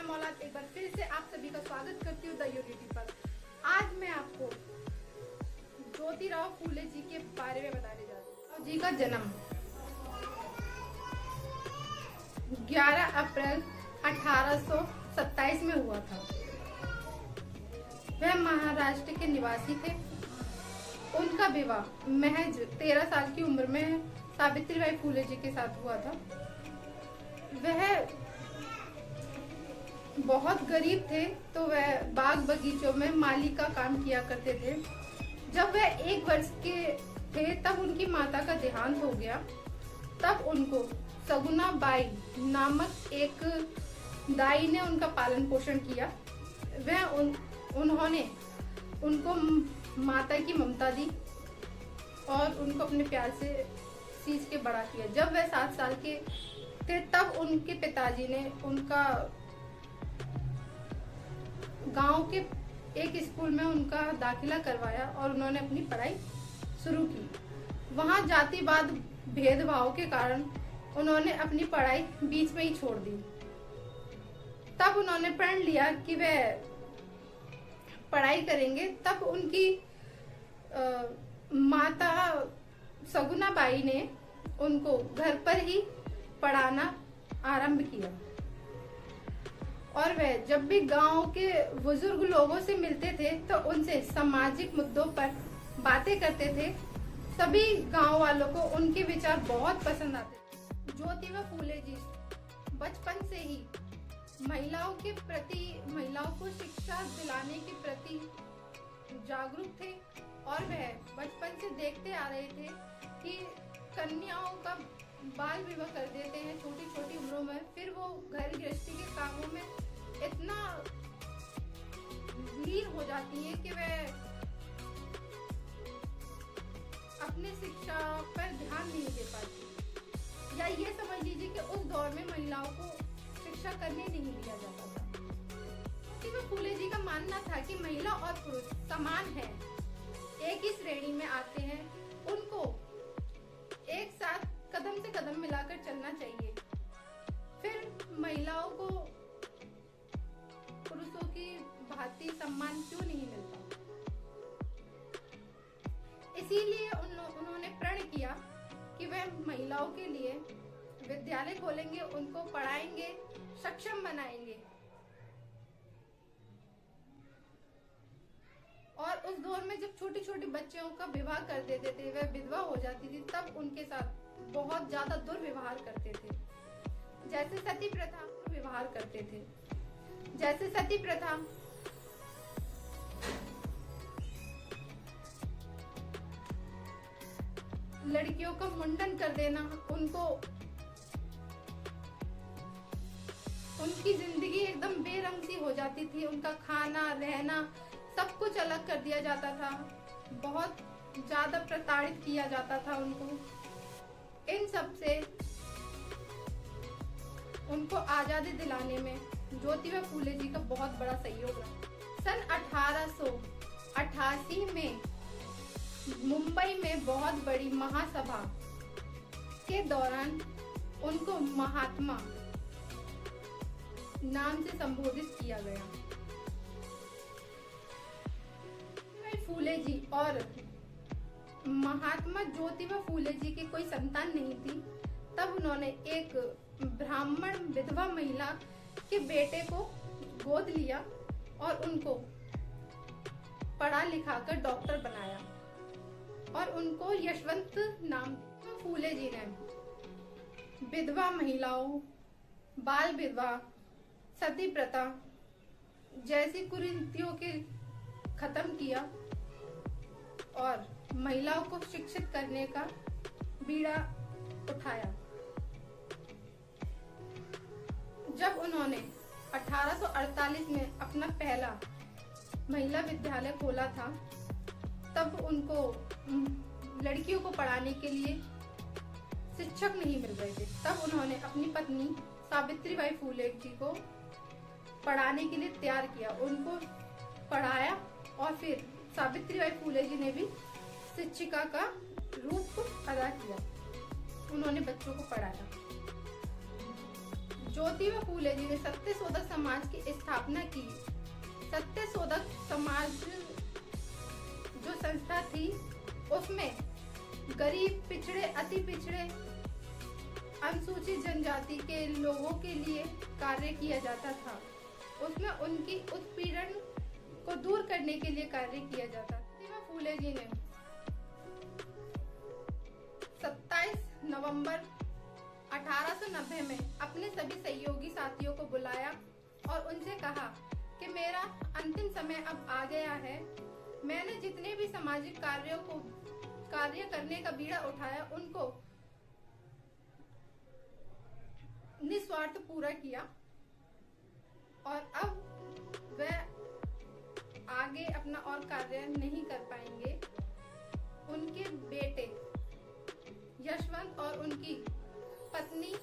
मौलाद एक बार फिर से आप सभी का स्वागत करती हूँ द यूनिटी पर। आज मैं आपको ज्योतिराव फूले जी के बारे में बताने जा रही हूँ। जी का जन्म 11 अप्रैल 1827 में हुआ था। वह महाराष्ट्र के निवासी थे। उनका विवाह महज 13 साल की उम्र में सावित्रीबाई फूले जी के साथ हुआ था। वह बहुत गरीब थे, तो वह बाग बगीचों में माली का काम किया करते थे। जब वह 1 वर्ष के थे तब उनकी माता का देहांत हो गया। तब उनको सगुना बाई नामक एक दाई ने उनका पालन पोषण किया। उन्होंने उनको माता की ममता दी और उनको अपने प्यार से सींच के बड़ा किया। जब वह 7 साल के थे तब उनके पिताजी ने उनका गांव के एक स्कूल में उनका दाखिला करवाया और उन्होंने अपनी पढ़ाई शुरू की। वहां जातिवाद भेदभाव के कारण उन्होंने अपनी पढ़ाई बीच में ही छोड़ दी। तब उन्होंने प्रण लिया कि वह पढ़ाई करेंगे। तब उनकी माता सगुना बाई ने उनको घर पर ही पढ़ाना आरंभ किया और वह जब भी गांव के बुजुर्ग लोगों से मिलते थे तो उनसे सामाजिक मुद्दों पर बातें करते थे। सभी गांव वालों को उनके विचार बहुत पसंद आते। ज्योतिबा फूले जी बचपन से ही महिलाओं को शिक्षा दिलाने के प्रति जागरूक थे और वह बचपन से देखते आ रहे थे कि कन्याओं का बाल विवाह कर देते हैं छोटी छोटी उम्रों में। फिर वो घर गृहस्थी के कामों में इतना लीन हो जाती है कि वह अपने शिक्षा पर ध्यान नहीं दे पाती। या ये समझ लीजिए कि उस दौर में महिलाओं को शिक्षा करने नहीं दिया जाता था। ज्योतिबा फूले जी का मानना था कि महिला और पुरुष समान है, एक ही श्रेणी में आते हैं। उनको एक साथ कदम से कदम मिलाकर चलना चाहिए। फिर महिलाओं को पुरुषों की भांति सम्मान क्यों नहीं मिलता? इसीलिए उन्होंने प्रण किया कि वह महिलाओं के लिए विद्यालय खोलेंगे, उनको पढ़ाएंगे, सक्षम बनाएंगे। और उस दौर में जब छोटी छोटी बच्चियों का विवाह कर देते थे, वह विधवा हो जाती थी, तब उनके साथ बहुत ज्यादा दुर्व्यवहार करते थे। जैसे सती प्रथा व्यवहार करते थे। जैसे सती प्रथा लड़कियों का मुंडन कर देना, उनकी जिंदगी एकदम बेरंग सी हो जाती थी। उनका खाना रहना सब कुछ अलग कर दिया जाता था। बहुत ज्यादा प्रताड़ित किया जाता था उनको। इन सब से उनको आजादी दिलाने में ज्योतिबा फूले जी का बहुत बड़ा सहयोग रहा। सन 1888 में मुंबई में बहुत बड़ी महासभा के दौरान उनको महात्मा नाम से संबोधित किया गया। फूले जी और महात्मा ज्योतिबा फूले जी की कोई संतान नहीं थी। तब उन्होंने एक ब्राह्मण विधवा महिला के बेटे को गोद लिया और उनको पढ़ा लिखाकर डॉक्टर बनाया और उनको यशवंत नाम फूले जी ने विधवा महिलाओं, बाल विधवा, सती प्रथा जैसी कुरीतियों के खत्म किया और महिलाओं को शिक्षित करने का बीड़ा उठाया। जब उन्होंने 1848 में अपना पहला महिला विद्यालय खोला था, तब उनको लड़कियों को पढ़ाने के लिए शिक्षक नहीं मिल रहे थे। तब उन्होंने अपनी पत्नी सावित्रीबाई फूले जी को पढ़ाने के लिए तैयार किया, उनको पढ़ाया और फिर सावित्रीबाई फूले जी ने भी शिक्षिका का रूप अदा किया। उन्होंने बच्चों को पढ़ाया। ज्योतिबा फूले जी ने सत्यशोधक समाज की स्थापना की। सत्यशोधक समाज जो संस्था थी उसमें गरीब, पिछड़े, अति पिछड़े, अनुसूचित जनजाति के लोगों के लिए कार्य किया जाता था। उसमें उनकी उत्पीड़न को दूर करने के लिए कार्य किया जाता था। ज्योतिबा फूले जी ने 27 नवंबर 1890 में अपने सभी सहयोगी साथियों को बुलाया और उनसे कहा कि मेरा अंतिम समय अब आ गया है। मैंने जितने भी सामाजिक कार्य करने का बीड़ा उठाया उनको निस्वार्थ पूरा किया और अब वह आगे अपना और कार्य नहीं कर पाएंगे। उनके बेटे यशवंत और उनकी पत्नी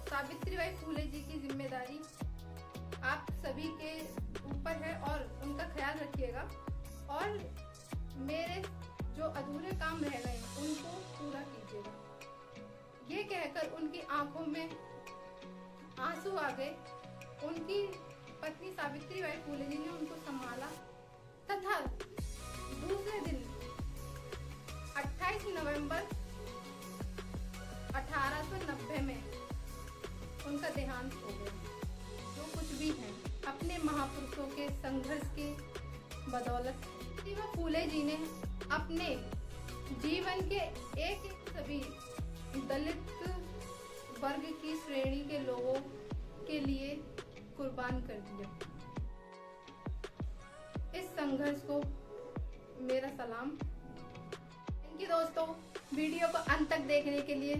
सावित्रीबाई फूले जी की जिम्मेदारी आप सभी के ऊपर है और उनका ख्याल रखिएगा और मेरे जो अधूरे काम रह गए उनको पूरा कीजिएगा। ये कहकर उनकी आंखों में आंसू आ गए। उनकी पत्नी सावित्रीबाई फूले जी ने उनको संभाला तथा दूसरे दिन 28 नवंबर 1890 में उनका देहांत हो गया। जो कुछ भी है अपने महापुरुषों के संघर्ष के बदौलत। ज्योतिबा फूले जी ने अपने जीवन के एक सभी दलित वर्ग की श्रेणी के लोगों के लिए कुर्बान कर दिया। इस संघर्ष को मेरा सलाम। इनकी दोस्तों वीडियो को अंत तक देखने के लिए